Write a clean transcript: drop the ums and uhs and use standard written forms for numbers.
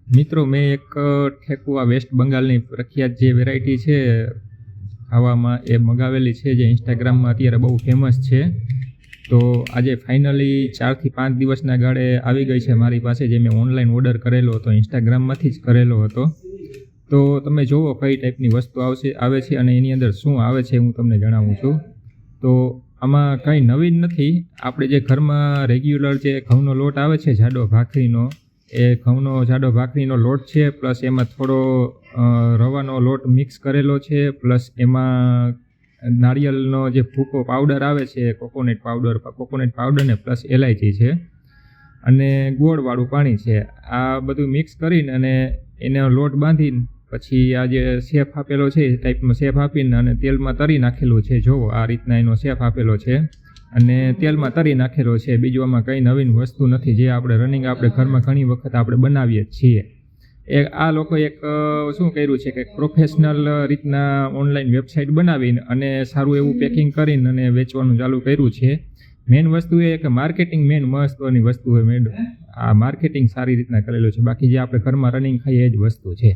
મિત્રો મેં એક ઠેકુઆ વેસ્ટ બંગાળની પ્રખ્યાત જે વેરાયટી છે ખાવામાં એ મગાવેલી છે, જે ઇન્સ્ટાગ્રામમાં અત્યારે બહુ ફેમસ છે. તો આજે ફાઇનલી 4 થી 5 દિવસના ગાળે આવી ગઈ છે મારી પાસે, જે મેં ઓનલાઈન ઓર્ડર કરેલો હતો, ઇન્સ્ટાગ્રામમાંથી જ કરેલો હતો. તો તમે જુઓ કઈ ટાઈપની વસ્તુ આવે છે અને એની અંદર શું આવે છે હું તમને જણાવું છું. તો આમાં કંઈ નવીન નથી. આપણે જે ઘરમાં રેગ્યુલર જે ઘઉંનો લોટ આવે છે જાડો ભાખરીનો, એ ઘઉંનો જાડો ભાખરીનો લોટ છે, પ્લસ એમાં થોડો રવાનો લોટ મિક્સ કરેલો છે, પ્લસ એમાં નાળિયેરનો જે ભૂકો પાવડર આવે છે, કોકોનટ પાવડર ને પ્લસ એલાયચી છે અને ગોળવાળું પાણી છે. આ બધું મિક્સ કરીને અને એનો લોટ બાંધીને પછી આ જે શેફ આપેલો છે એ ટાઈપનો શેફ આપીને અને તેલમાં તરી નાખેલું છે. જોવો આ રીતના એનો શેફ આપેલો છે અને તેલમાં તરી નાખેલો છે. બીજું આમાં કંઈ નવીન વસ્તુ નથી, જે આપણે ઘરમાં ઘણી વખત આપણે બનાવીએ જ છીએ. આ લોકો એક શું કર્યું છે કે પ્રોફેશનલ રીતના ઓનલાઈન વેબસાઇટ બનાવીને અને સારું એવું પેકિંગ કરીને અને વેચવાનું ચાલુ કર્યું છે. મેઇન વસ્તુ એ કે માર્કેટિંગ મેઇન મહત્વની વસ્તુ હોય. આ માર્કેટિંગ સારી રીતના કરેલું છે. બાકી જે આપણે ઘરમાં રનિંગ ખાઈએ એ જ વસ્તુ છે.